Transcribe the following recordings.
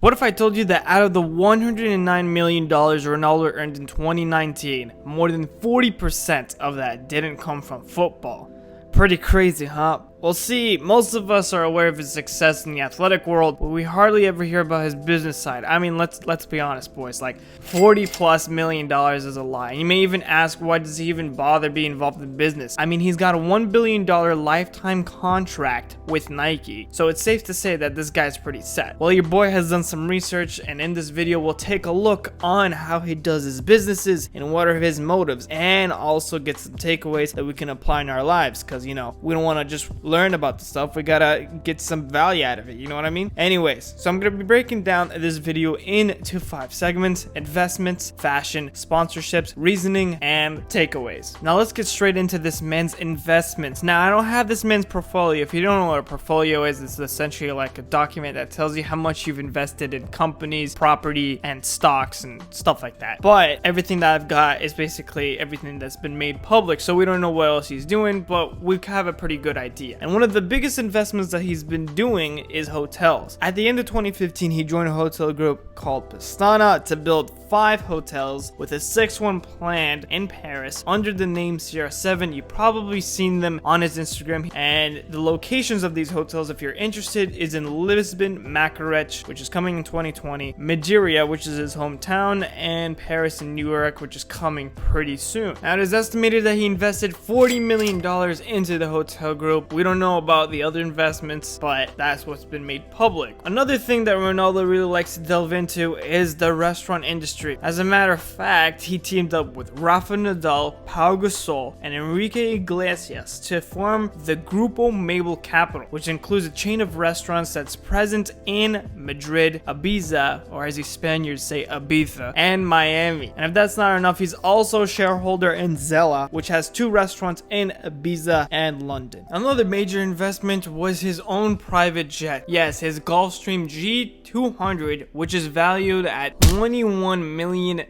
What if I told you that out of the $109 million Ronaldo earned in 2019, more than 40% of that didn't come from football? Pretty crazy, huh? Well, see, most of us are aware of his success in the athletic world, but we hardly ever hear about his business side. I mean, let's be honest, boys. Like, $40+ million is a lie. You may even ask, why does he even bother being involved in business? I mean, he's got a $1 billion lifetime contract with Nike, so it's safe to say that this guy's pretty set. Well, your boy has done some research, and in this video, we'll take a look on how he does his businesses and what are his motives, and also get some takeaways that we can apply in our lives, because, you know, we don't want to just learn about the stuff, we gotta get some value out of it, you know what I mean? Anyways, so I'm gonna be breaking down this video into 5 segments: investments, fashion, sponsorships, reasoning, and takeaways. Now let's get straight into this man's investments. Now, I don't have this man's portfolio. If you don't know what a portfolio is, it's essentially like a document that tells you how much you've invested in companies, property, and stocks and stuff like that. But everything that I've got is basically everything that's been made public, so we don't know what else he's doing, but we have a pretty good idea. And one of the biggest investments that he's been doing is hotels. At the end of 2015, he joined a hotel group called PESTANA to build 5 hotels, with a 6th one planned in Paris under the name CR7. You've probably seen them on his Instagram, and the locations of these hotels, if you're interested, is in Lisbon, Macarech, which is coming in 2020, Madeira, which is his hometown, and Paris and New York, which is coming pretty soon. Now, it is estimated that he invested $40 million into the hotel group. We don't know about the other investments, but that's what's been made public. Another thing that Ronaldo really likes to delve into is the restaurant industry. As a matter of fact, he teamed up with Rafa Nadal, Pau Gasol, and Enrique Iglesias to form the GRUPO MABEL Capital, which includes a chain of restaurants that's present in Madrid, Ibiza, or as you Spaniards say, Ibiza, and Miami. And if that's not enough, he's also a shareholder in Zella, which has 2 restaurants in Ibiza and London. Another major investment was his own private jet. Yes, his Gulfstream G200, which is valued at $21 million.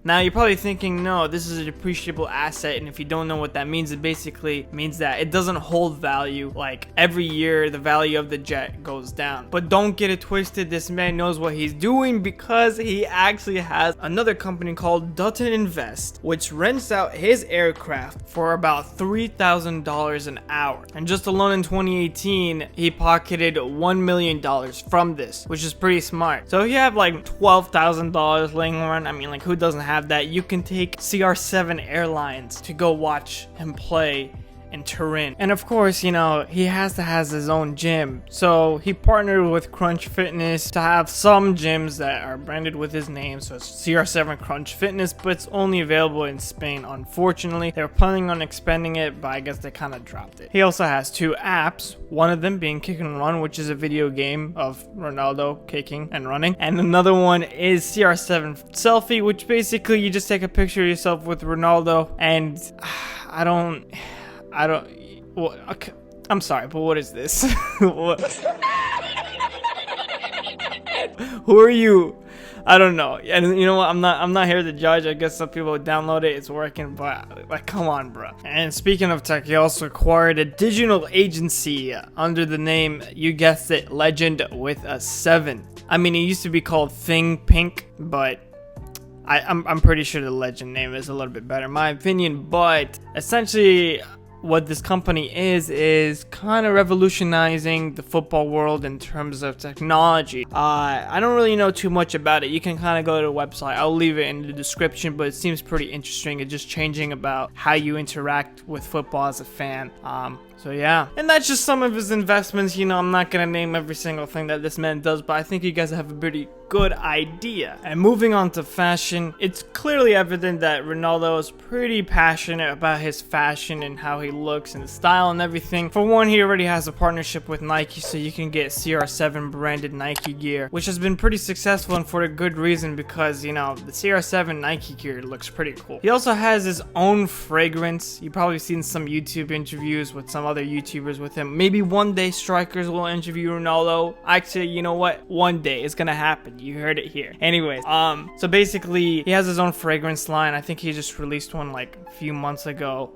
Now, you're probably thinking, no, this is a depreciable asset, and if you don't know what that means, it basically means that it doesn't hold value. Like, every year, the value of the jet goes down. But don't get it twisted, this man knows what he's doing, because he actually has another company called Dutton Invest, which rents out his aircraft for about $3,000 an hour. And just alone in 2018, he pocketed $1 million from this, which is pretty smart. So if you have like $12,000 laying around, I mean, like, who doesn't have that? You can take CR7 Airlines to go watch him play in Turin. And of course, you know, he has to have his own gym, so he partnered with Crunch Fitness to have some gyms that are branded with his name. So it's CR7 Crunch Fitness, but it's only available in Spain, unfortunately. They were planning on expanding it, but I guess they kind of dropped it. He also has 2 apps, one of them being Kick and Run, which is a video game of Ronaldo kicking and running, and another one is CR7 Selfie, which basically you just take a picture of yourself with Ronaldo. And I don't, well, okay, I'm sorry, but what is this? Who are you? I don't know. And you know what? I'm not here to judge. I guess some people download it, it's working, but like, come on, bro. And speaking of tech, he also acquired a digital agency under the name, you guessed it, Legend with a 7. I mean, it used to be called Thing Pink, but I'm pretty sure the Legend name is a little bit better in my opinion. But essentially, what this company is kind of revolutionizing the football world in terms of technology. I don't really know too much about it. You can kind of go to the website. I'll leave it in the description, but it seems pretty interesting. It's just changing about how you interact with football as a fan. So yeah, and that's just some of his investments. You know, I'm not gonna name every single thing that this man does, but I think you guys have a pretty good idea. And moving on to fashion, it's clearly evident that Ronaldo is pretty passionate about his fashion and how he looks and style and everything. For one, he already has a partnership with Nike, so you can get CR7 branded Nike gear, which has been pretty successful, and for a good reason, because, you know, the CR7 Nike gear looks pretty cool. He also has his own fragrance. You've probably seen some YouTube interviews with some other YouTubers with him. Maybe one day strikers will interview Ronaldo. Actually, you know what? One day it's gonna happen. You heard it here. Anyways, so basically he has his own fragrance line. I think he just released one like a few months ago.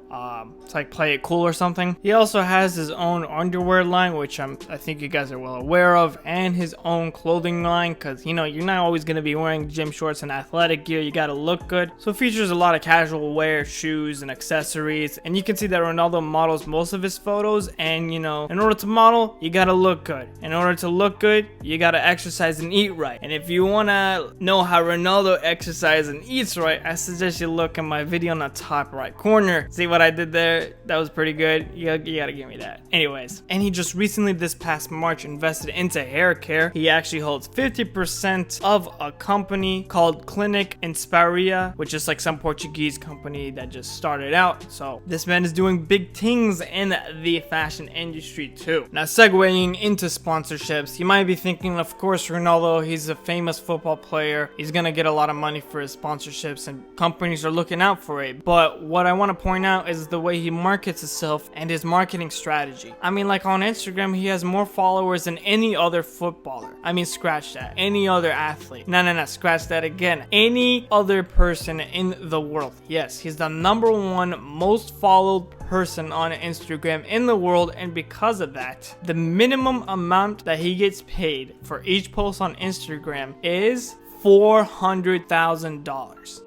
It's like Play It Cool or something. He also has his own underwear line, which I think you guys are well aware of, and his own clothing line, because you know you're not always gonna be wearing gym shorts and athletic gear. You gotta look good. So it features a lot of casual wear, shoes, and accessories. And you can see that Ronaldo models most of his photos, and you know, in order to model, you gotta look good. In order to look good, you gotta exercise and eat right. And if you wanna know how Ronaldo exercises and eats right, I suggest you look at my video in the top right corner. See what I did there? That was pretty good. You gotta give me that. Anyways, and he just recently this past March invested into hair care. He actually holds 50% of a company called Clinic Inspiria, which is like some Portuguese company that just started out. So this man is doing big things in the fashion industry too. Now segueing into sponsorships, you might be thinking, of course, Ronaldo, he's a famous football player. He's gonna get a lot of money for his sponsorships and companies are looking out for it. But what I want to point out is the way he markets himself and his marketing strategy. I mean, like on Instagram, he has more followers than any other footballer. I mean, scratch that. Any other athlete. No, scratch that again. Any other person in the world. Yes, he's the #1 most followed person on Instagram in the world, and because of that, the minimum amount that he gets paid for each post on Instagram is $400,000.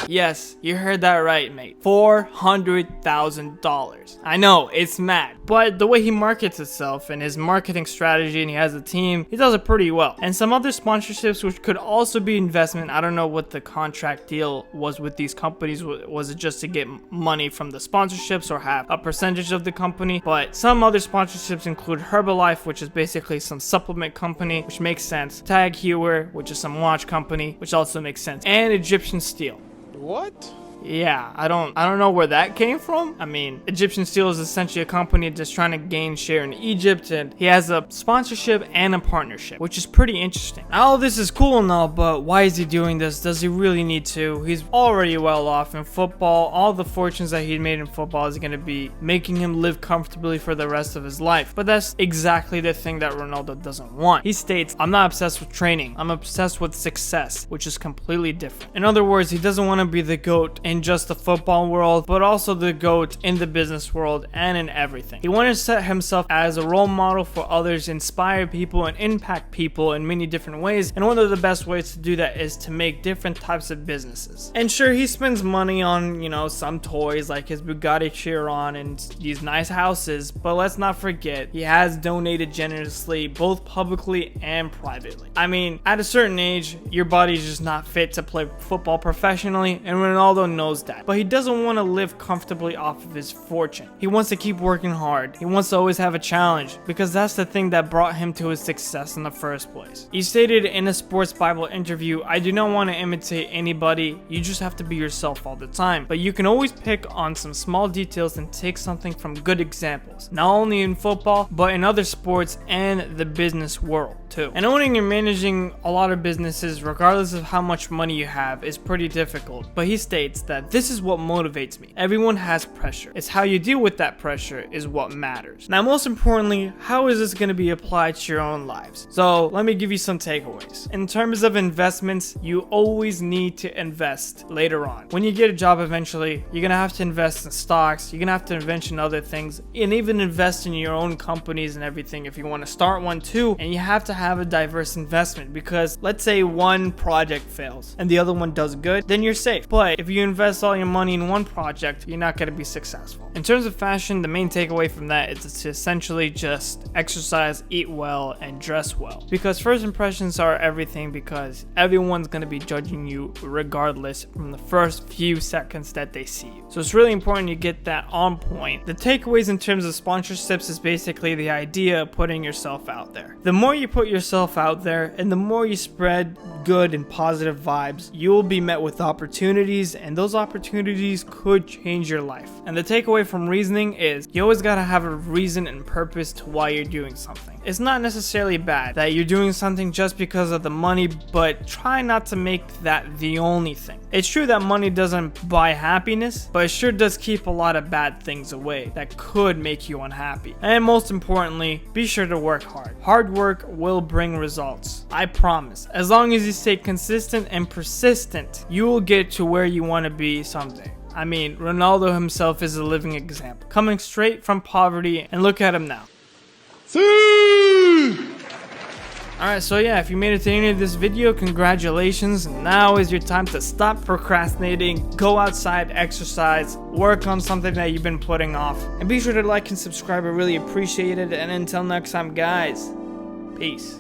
Yes, you heard that right, mate. $400,000. I know, it's mad. But the way he markets himself and his marketing strategy, and he has a team, he does it pretty well. And some other sponsorships, which could also be investment. I don't know what the contract deal was with these companies. Was it just to get money from the sponsorships or have a percentage of the company? But some other sponsorships include Herbalife, which is basically some supplement company, which makes sense. Tag Heuer, which is some watch company, which also makes sense. And Egyptian Steel. What? Yeah, I don't know where that came from. I mean, Egyptian Steel is essentially a company just trying to gain share in Egypt, and he has a sponsorship and a partnership, which is pretty interesting. All this is cool and all, but why is he doing this? Does he really need to? He's already well off in football. All the fortunes that he made in football is going to be making him live comfortably for the rest of his life. But that's exactly the thing that Ronaldo doesn't want. He states, I'm not obsessed with training. I'm obsessed with success, which is completely different. In other words, he doesn't want to be the GOAT in just the football world, but also the GOAT in the business world and in everything. He wanted to set himself as a role model for others, inspire people, and impact people in many different ways. And one of the best ways to do that is to make different types of businesses. And sure, he spends money on, you know, some toys like his Bugatti Chiron and these nice houses, but let's not forget, he has donated generously, both publicly and privately. I mean, at a certain age, your body's just not fit to play football professionally, and Ronaldo knows that. But he doesn't want to live comfortably off of his fortune. He wants to keep working hard. He wants to always have a challenge, because that's the thing that brought him to his success in the first place. He stated in a Sports Bible interview, I do not want to imitate anybody. You just have to be yourself all the time. But you can always pick on some small details and take something from good examples. Not only in football, but in other sports and the business world too. And owning and managing a lot of businesses, regardless of how much money you have, is pretty difficult. But he states that this is what motivates me. Everyone has pressure. It's how you deal with that pressure is what matters. Now, most importantly, how is this going to be applied to your own lives? So let me give you some takeaways. In terms of investments, you always need to invest later on. When you get a job eventually, you're going to have to invest in stocks. You're going to have to invest in other things, and even invest in your own companies and everything if you want to start one too. And you have to have a diverse investment, because let's say one project fails and the other one does good, then you're safe. But if you invest all your money in one project, you're not going to be successful. In terms of fashion, the main takeaway from that is to essentially just exercise, eat well, and dress well, because first impressions are everything, because everyone's going to be judging you regardless from the first few seconds that they see you. So it's really important you get that on point. The takeaways in terms of sponsorships is basically the idea of putting yourself out there. The more you put yourself out there and the more you spread good and positive vibes, you will be met with opportunities, and those opportunities could change your life. And the takeaway from reasoning is you always got to have a reason and purpose to why you're doing something. It's not necessarily bad that you're doing something just because of the money, but try not to make that the only thing. It's true that money doesn't buy happiness, but it sure does keep a lot of bad things away that could make you unhappy. And most importantly, be sure to work hard. Hard work will bring results. I promise. As long as you stay consistent and persistent, you will get to where you want to be someday. I mean, Ronaldo himself is a living example, coming straight from poverty, and look at him now. Alright, so yeah, if you made it to the end of this video, congratulations. Now is your time to stop procrastinating, go outside, exercise, work on something that you've been putting off, and be sure to like and subscribe. I really appreciate it, and until next time, guys, peace.